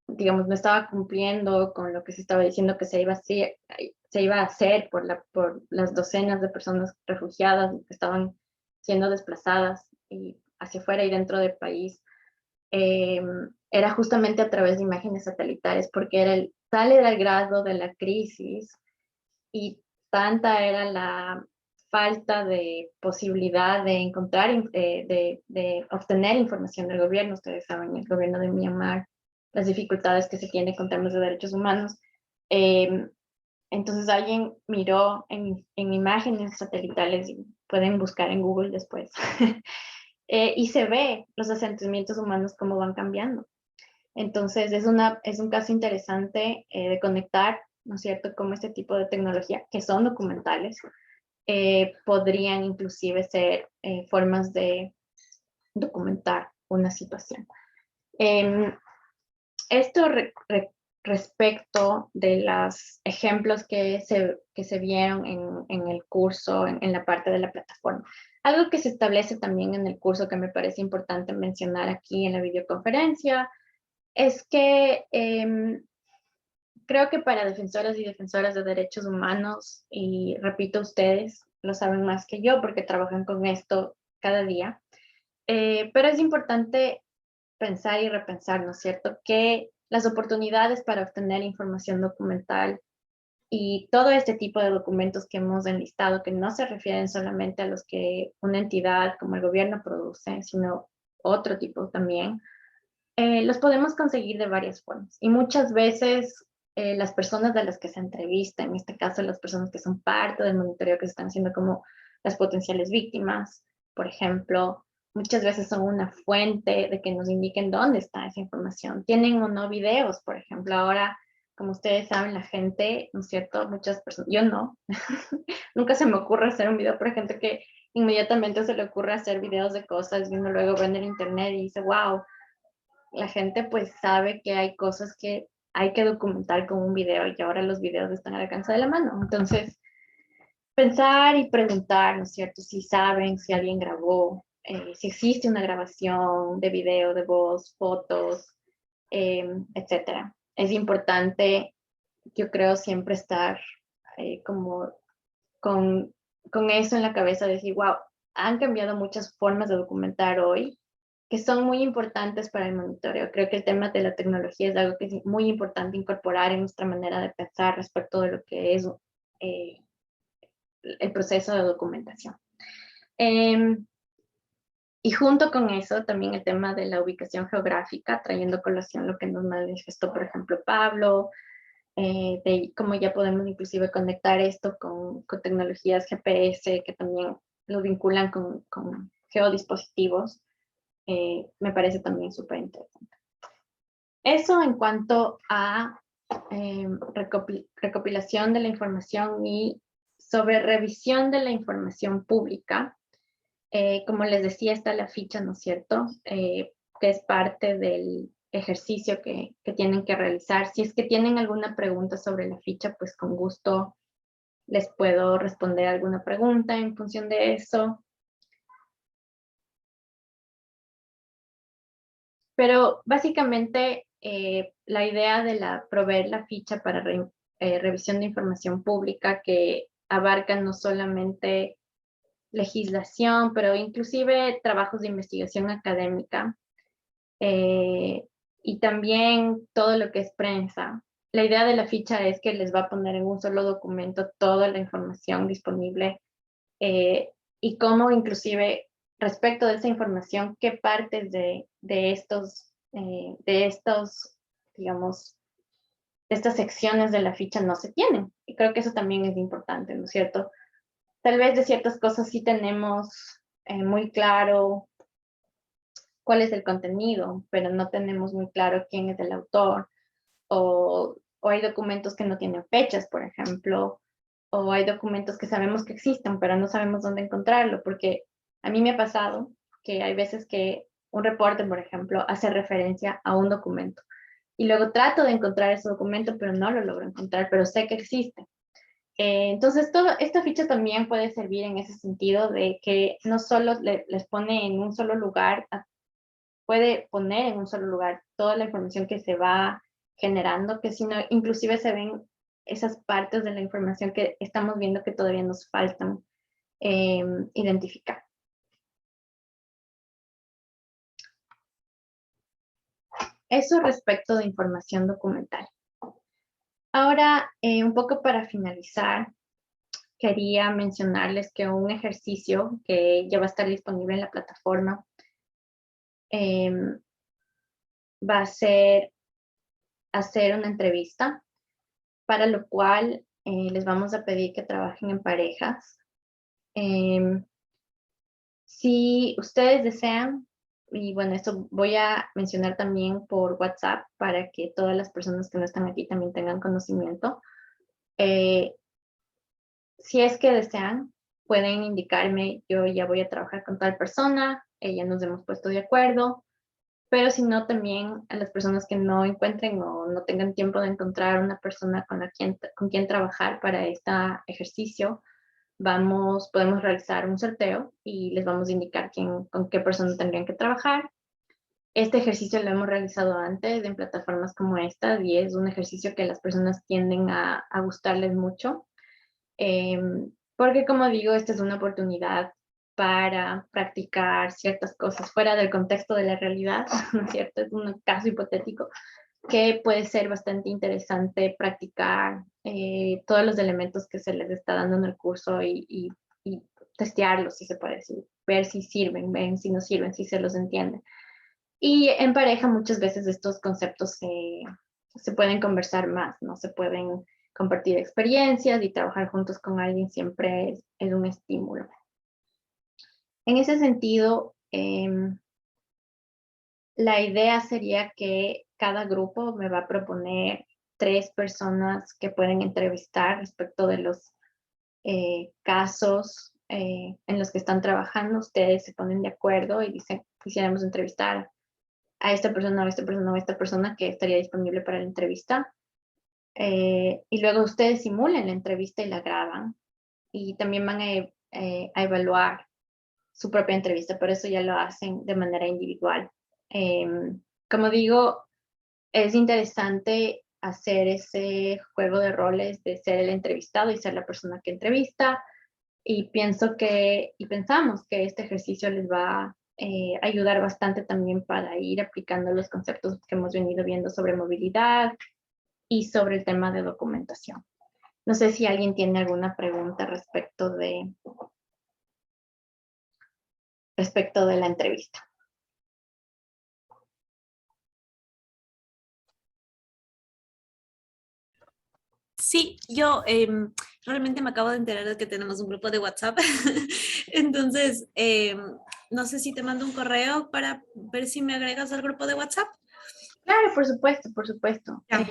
digamos, no estaba cumpliendo con lo que se estaba diciendo que se iba a hacer por las docenas de personas refugiadas que estaban siendo desplazadas y hacia afuera y dentro del país, era justamente a través de imágenes satelitales, porque tal era el grado de la crisis y tanta era la falta de posibilidad de encontrar, de obtener información del gobierno. Ustedes saben, el gobierno de Myanmar, las dificultades que se tienen con temas de derechos humanos. Entonces alguien miró en imágenes satelitales, y pueden buscar en Google después, y se ve los asentamientos humanos cómo van cambiando. Entonces es un caso interesante de conectar ¿no es cierto?, cómo este tipo de tecnología, que son documentales, podrían inclusive ser formas de documentar una situación. Esto respecto de los ejemplos que se vieron en el curso, en la parte de la plataforma. Algo que se establece también en el curso que me parece importante mencionar aquí en la videoconferencia es que creo que para defensoras y defensoras de derechos humanos, y repito, ustedes lo saben más que yo porque trabajan con esto cada día, pero es importante pensar y repensar, ¿no es cierto?, que las oportunidades para obtener información documental y todo este tipo de documentos que hemos enlistado, que no se refieren solamente a los que una entidad como el gobierno produce, sino otro tipo también, los podemos conseguir de varias formas. Y muchas veces las personas de las que se entrevista, en este caso las personas que son parte del monitoreo, que se están haciendo como las potenciales víctimas, por ejemplo, muchas veces son una fuente de que nos indiquen dónde está esa información. Tienen o no videos, por ejemplo. Ahora, como ustedes saben, la gente, ¿no es cierto? Muchas personas, yo no, nunca se me ocurre hacer un video, pero hay gente que inmediatamente se le ocurre hacer videos de cosas y uno luego ve en el internet y dice, wow, la gente pues sabe que hay cosas que hay que documentar con un video y ahora los videos están al alcance de la mano. Entonces, pensar y preguntar, ¿no es cierto? Si saben, si alguien grabó, si existe una grabación de video, de voz, fotos, etcétera. Es importante, yo creo, siempre estar como con eso en la cabeza, de decir, wow, han cambiado muchas formas de documentar hoy que son muy importantes para el monitoreo. Creo que el tema de la tecnología es algo que es muy importante incorporar en nuestra manera de pensar respecto de lo que es el proceso de documentación. Y junto con eso, también el tema de la ubicación geográfica, trayendo a colación lo que nos manifestó, por ejemplo, Pablo, de cómo ya podemos inclusive conectar esto con tecnologías GPS que también lo vinculan con geodispositivos, me parece también súper interesante. Eso en cuanto a recopilación de la información y sobre revisión de la información pública. Como les decía, está la ficha, ¿no es cierto?, que es parte del ejercicio que tienen que realizar. Si es que tienen alguna pregunta sobre la ficha, pues con gusto les puedo responder alguna pregunta en función de eso. Pero básicamente la idea de proveer la ficha para revisión de información pública, que abarca no solamente legislación, pero inclusive trabajos de investigación académica, y también todo lo que es prensa. La idea de la ficha es que les va a poner en un solo documento toda la información disponible, y cómo inclusive respecto de esa información, qué partes de estos, digamos, de estas secciones de la ficha no se tienen. Y creo que eso también es importante, ¿no es cierto? Tal vez de ciertas cosas sí tenemos muy claro cuál es el contenido, pero no tenemos muy claro quién es el autor, o hay documentos que no tienen fechas, por ejemplo, o hay documentos que sabemos que existen, pero no sabemos dónde encontrarlo, porque a mí me ha pasado que hay veces que un reporte, por ejemplo, hace referencia a un documento, y luego trato de encontrar ese documento, pero no lo logro encontrar, pero sé que existe. Entonces, esta ficha también puede servir en ese sentido de que no solo les pone en un solo lugar, puede poner en un solo lugar toda la información que se va generando, que sino inclusive se ven esas partes de la información que estamos viendo que todavía nos faltan identificar. Eso respecto de información documental. Ahora, un poco para finalizar, quería mencionarles que un ejercicio que ya va a estar disponible en la plataforma va a ser hacer una entrevista, para lo cual les vamos a pedir que trabajen en parejas. Si ustedes desean, y bueno, esto voy a mencionar también por WhatsApp para que todas las personas que no están aquí también tengan conocimiento. Si es que desean, pueden indicarme, yo ya voy a trabajar con tal persona, ya nos hemos puesto de acuerdo, pero si no, también a las personas que no encuentren o no tengan tiempo de encontrar una persona con quien trabajar para este ejercicio, podemos realizar un sorteo y les vamos a indicar con qué persona tendrían que trabajar. Este ejercicio lo hemos realizado antes en plataformas como esta y es un ejercicio que las personas tienden a gustarles mucho. Porque como digo, esta es una oportunidad para practicar ciertas cosas fuera del contexto de la realidad, ¿no es cierto? Es un caso hipotético que puede ser bastante interesante practicar todos los elementos que se les está dando en el curso y testearlos, si se puede decir, ver si sirven, ver si no sirven, si se los entiende. Y en pareja muchas veces estos conceptos se pueden conversar más, ¿no? Se pueden compartir experiencias y trabajar juntos con alguien siempre es un estímulo. En ese sentido, la idea sería que cada grupo me va a proponer 3 personas que pueden entrevistar respecto de los casos en los que están trabajando. Ustedes se ponen de acuerdo y dicen, quisiéramos entrevistar a esta persona o a esta persona o a esta persona que estaría disponible para la entrevista. Y luego ustedes simulan la entrevista y la graban. Y también van a evaluar su propia entrevista, por eso ya lo hacen de manera individual. Como digo, es interesante hacer ese juego de roles de ser el entrevistado y ser la persona que entrevista. Y pensamos que este ejercicio les va a ayudar bastante también para ir aplicando los conceptos que hemos venido viendo sobre movilidad y sobre el tema de documentación. No sé si alguien tiene alguna pregunta respecto de la entrevista. Sí, yo realmente me acabo de enterar de que tenemos un grupo de WhatsApp. Entonces, no sé si te mando un correo para ver si me agregas al grupo de WhatsApp. Claro, por supuesto, por supuesto. Ya.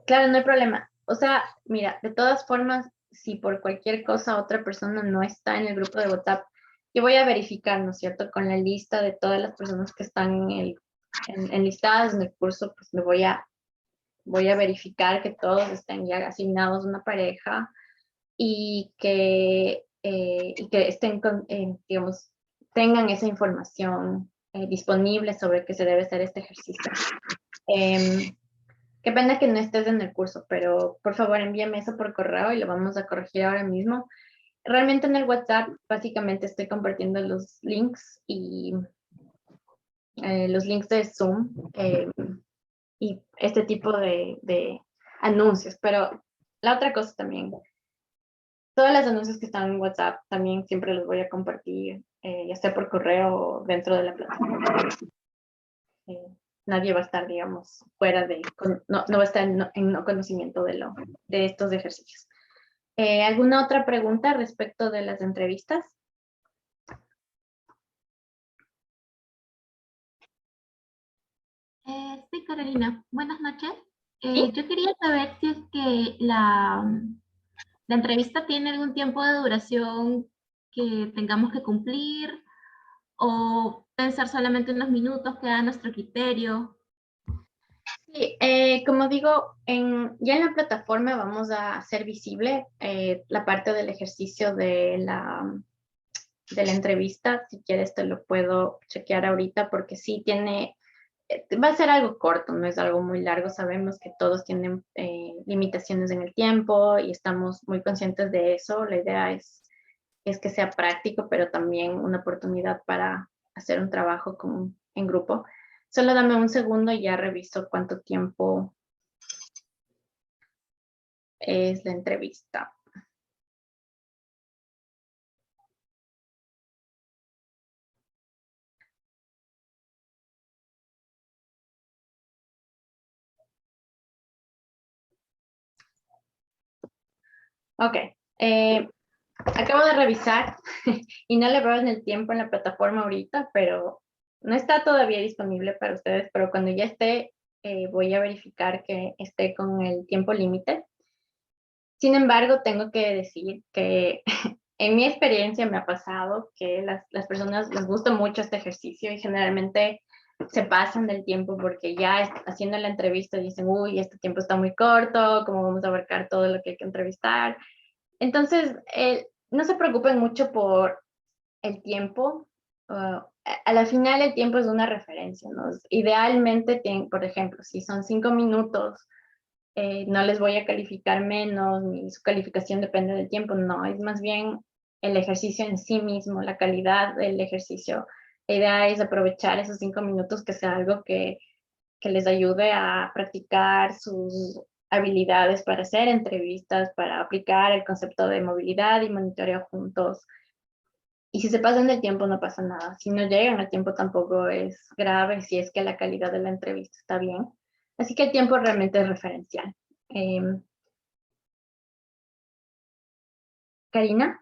Claro, no hay problema. O sea, mira, de todas formas, si por cualquier cosa otra persona no está en el grupo de WhatsApp, yo voy a verificar, ¿no es cierto? Con la lista de todas las personas que están enlistadas en el curso, pues voy a verificar que todos estén ya asignados a una pareja y que estén, digamos, tengan esa información disponible sobre que se debe hacer este ejercicio. Qué pena que no estés en el curso, pero por favor envíame eso por correo y lo vamos a corregir ahora mismo. Realmente en el WhatsApp básicamente estoy compartiendo los links y los links de Zoom y este tipo de anuncios, pero la otra cosa también, todas las anuncios que están en WhatsApp también siempre los voy a compartir, ya sea por correo o dentro de la plataforma. Nadie va a estar, digamos, fuera no va a estar en no conocimiento de estos ejercicios. ¿Alguna otra pregunta respecto de las entrevistas? Sí, Carolina, buenas noches. ¿Sí? Yo quería saber si es que la entrevista tiene algún tiempo de duración que tengamos que cumplir o pensar solamente unos minutos, queda a nuestro criterio. Sí, como digo, ya en la plataforma vamos a hacer visible la parte del ejercicio de la entrevista. Si quieres te lo puedo chequear ahorita porque sí va a ser algo corto, no es algo muy largo. Sabemos que todos tienen limitaciones en el tiempo y estamos muy conscientes de eso. La idea es que sea práctico, pero también una oportunidad para hacer un trabajo en grupo. Solo dame un segundo y ya reviso cuánto tiempo es la entrevista. Ok, acabo de revisar y no le veo en el tiempo en la plataforma ahorita, pero no está todavía disponible para ustedes, pero cuando ya esté, voy a verificar que esté con el tiempo límite. Sin embargo, tengo que decir que en mi experiencia me ha pasado que las personas les gusta mucho este ejercicio y generalmente se pasan del tiempo porque ya haciendo la entrevista dicen, uy, este tiempo está muy corto, ¿cómo vamos a abarcar todo lo que hay que entrevistar? Entonces, no se preocupen mucho por el tiempo. A la final el tiempo es una referencia, ¿no? Idealmente, por ejemplo, si son 5 minutos, no les voy a calificar menos, ni su calificación depende del tiempo, no, es más bien el ejercicio en sí mismo, la calidad del ejercicio. La idea es aprovechar esos 5 minutos que sea algo que les ayude a practicar sus habilidades para hacer entrevistas, para aplicar el concepto de movilidad y monitoreo juntos. Y si se pasan del tiempo no pasa nada. Si no llegan al tiempo tampoco es grave si es que la calidad de la entrevista está bien. Así que el tiempo realmente es referencial. Karina.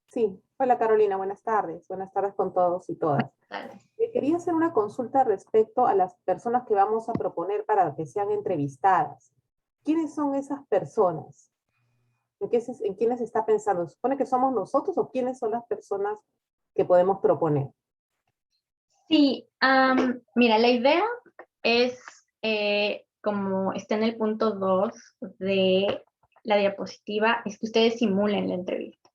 Sí, hola Carolina, buenas tardes. Buenas tardes con todos y todas. Quería hacer una consulta respecto a las personas que vamos a proponer para que sean entrevistadas. ¿Quiénes son esas personas? ¿En quiénes está pensando? ¿Se supone que somos nosotros o quiénes son las personas que podemos proponer? Sí, mira, la idea es, como está en el punto 2 de la diapositiva, es que ustedes simulen la entrevista.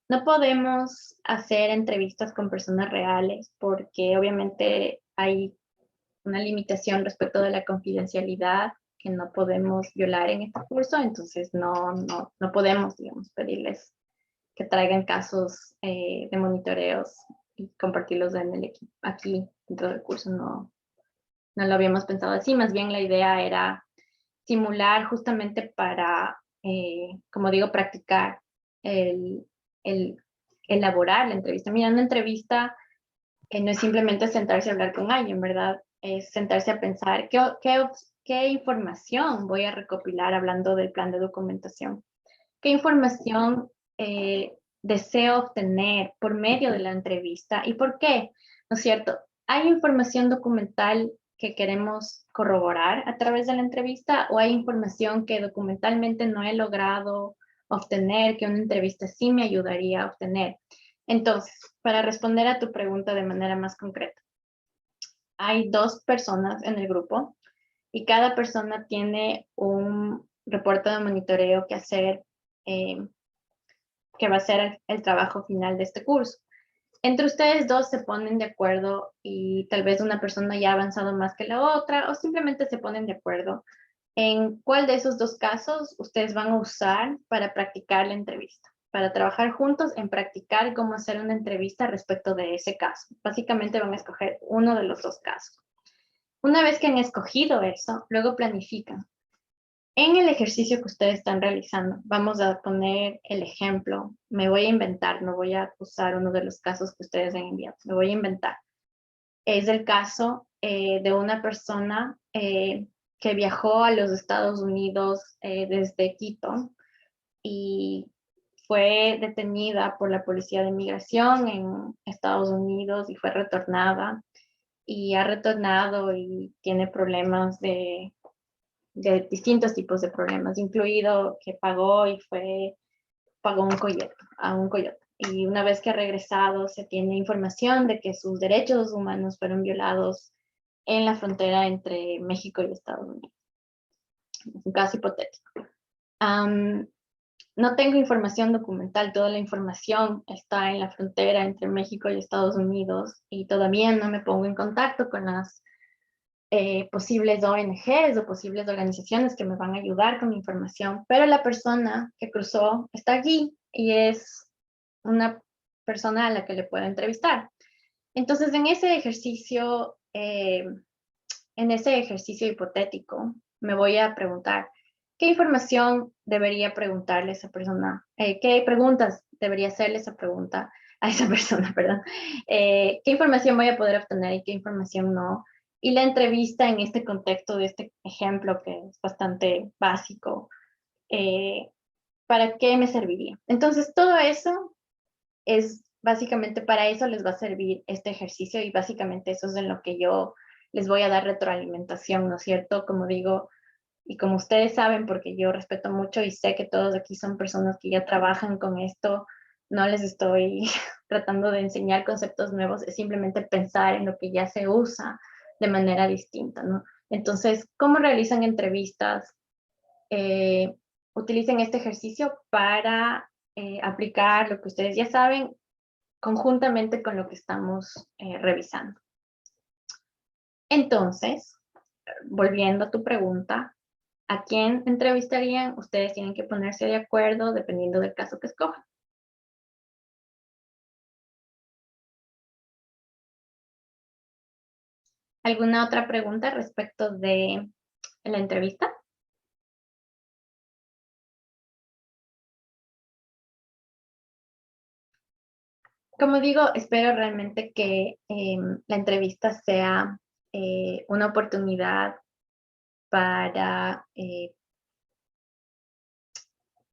No podemos hacer entrevistas con personas reales porque obviamente hay una limitación respecto de la confidencialidad que no podemos violar en este curso, entonces no podemos, digamos, pedirles que traigan casos de monitoreos y compartirlos en el equipo. Aquí, dentro del curso, no lo habíamos pensado así, más bien la idea era simular justamente para, como digo, practicar el elaborar la entrevista. Mira, una entrevista no es simplemente sentarse a hablar con alguien, ¿verdad? Es sentarse a pensar qué información voy a recopilar hablando del plan de documentación. ¿Qué información deseo obtener por medio de la entrevista y por qué? ¿No es cierto? ¿Hay información documental que queremos corroborar a través de la entrevista o hay información que documentalmente no he logrado obtener, que una entrevista sí me ayudaría a obtener? Entonces, para responder a tu pregunta de manera más concreta, hay 2 personas en el grupo y cada persona tiene un reporte de monitoreo que hacer, que va a ser el trabajo final de este curso. Entre ustedes 2 se ponen de acuerdo y tal vez una persona ya ha avanzado más que la otra o simplemente se ponen de acuerdo en cuál de esos 2 casos ustedes van a usar para practicar la entrevista, para trabajar juntos en practicar cómo hacer una entrevista respecto de ese caso. Básicamente van a escoger uno de los 2 casos. Una vez que han escogido eso, luego planifican. En el ejercicio que ustedes están realizando, vamos a poner el ejemplo. Me voy a inventar, no voy a usar uno de los casos que ustedes han enviado. Me voy a inventar. Es el caso de una persona que viajó a los Estados Unidos desde Quito y fue detenida por la Policía de Migración en Estados Unidos y fue retornada. Y ha retornado y tiene problemas de distintos tipos de problemas, incluido que pagó a un coyote. Y una vez que ha regresado, se tiene información de que sus derechos humanos fueron violados en la frontera entre México y Estados Unidos. Es un caso hipotético. No tengo información documental, toda la información está en la frontera entre México y Estados Unidos y todavía no me pongo en contacto con las posibles ONGs o posibles organizaciones que me van a ayudar con información, pero la persona que cruzó está aquí y es una persona a la que le puedo entrevistar. Entonces, en ese ejercicio hipotético, me voy a preguntar, ¿qué información debería preguntarle a esa persona? ¿Qué preguntas debería hacerle esa pregunta a esa persona, perdón? ¿Qué información voy a poder obtener y qué información no? Y la entrevista en este contexto de este ejemplo que es bastante básico, ¿para qué me serviría? Entonces, todo eso es básicamente para eso les va a servir este ejercicio y básicamente eso es en lo que yo les voy a dar retroalimentación, ¿no es cierto? Como digo, Y como ustedes saben, porque yo respeto mucho y sé que todos aquí son personas que ya trabajan con esto, no les estoy tratando de enseñar conceptos nuevos, es simplemente pensar en lo que ya se usa de manera distinta, ¿no? Entonces, ¿cómo realizan entrevistas? Utilicen este ejercicio para aplicar lo que ustedes ya saben conjuntamente con lo que estamos revisando. Entonces, volviendo a tu pregunta, ¿a quién entrevistarían? Ustedes tienen que ponerse de acuerdo dependiendo del caso que escojan. ¿Alguna otra pregunta respecto de la entrevista? Como digo, espero realmente que la entrevista sea una oportunidad para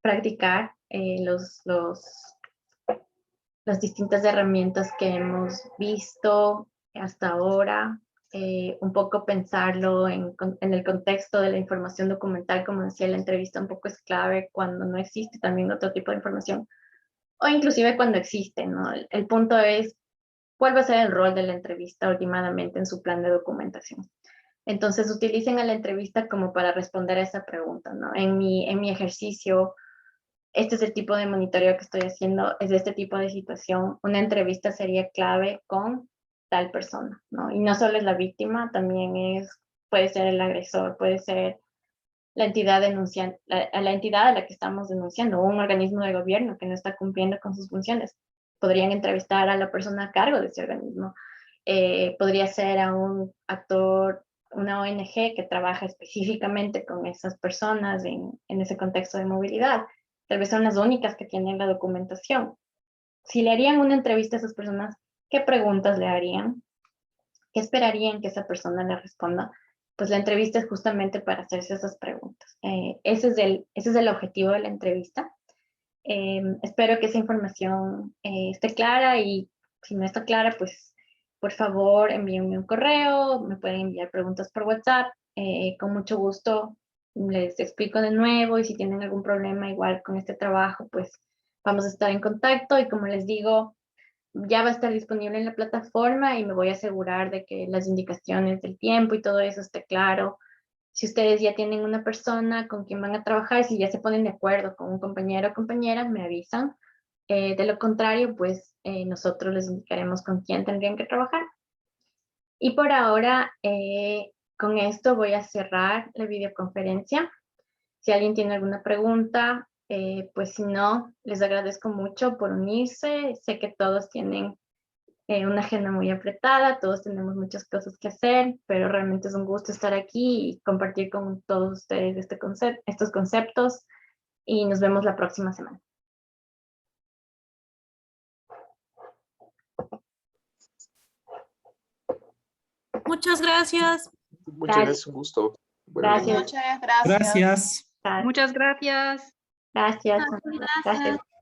practicar las distintas herramientas que hemos visto hasta ahora, un poco pensarlo en el contexto de la información documental, como decía, la entrevista un poco es clave cuando no existe también otro tipo de información, o inclusive cuando existe, ¿no? El punto es, ¿cuál va a ser el rol de la entrevista últimamente en su plan de documentación? Entonces, utilicen a la entrevista como para responder a esa pregunta, ¿no? En mi ejercicio, este es el tipo de monitoreo que estoy haciendo, es de este tipo de situación. Una entrevista sería clave con tal persona, ¿no? Y no solo es la víctima, también puede ser el agresor, puede ser la entidad denunciante, la entidad a la que estamos denunciando, o un organismo de gobierno que no está cumpliendo con sus funciones. Podrían entrevistar a la persona a cargo de ese organismo. Podría ser a un actor, una ONG que trabaja específicamente con esas personas en ese contexto de movilidad. Tal vez son las únicas que tienen la documentación. Si le harían una entrevista a esas personas, ¿qué preguntas le harían? ¿Qué esperarían que esa persona le responda? Pues la entrevista es justamente para hacerse esas preguntas. Ese es el objetivo de la entrevista. Espero que esa información esté clara y si no está clara, pues por favor envíenme un correo, me pueden enviar preguntas por WhatsApp. Con mucho gusto les explico de nuevo y si tienen algún problema igual con este trabajo, pues vamos a estar en contacto y como les digo, ya va a estar disponible en la plataforma y me voy a asegurar de que las indicaciones del tiempo y todo eso esté claro. Si ustedes ya tienen una persona con quien van a trabajar, si ya se ponen de acuerdo con un compañero o compañera, me avisan. De lo contrario, pues nosotros les indicaremos con quién tendrían que trabajar. Y por ahora, con esto voy a cerrar la videoconferencia. Si alguien tiene alguna pregunta, pues si no, les agradezco mucho por unirse. Sé que todos tienen una agenda muy apretada, todos tenemos muchas cosas que hacer, pero realmente es un gusto estar aquí y compartir con todos ustedes estos conceptos y nos vemos la próxima semana. Muchas gracias. Muchas gracias, un gusto. Gracias. Muchas gracias. Gracias. Muchas gracias. Gracias. Gracias. Gracias.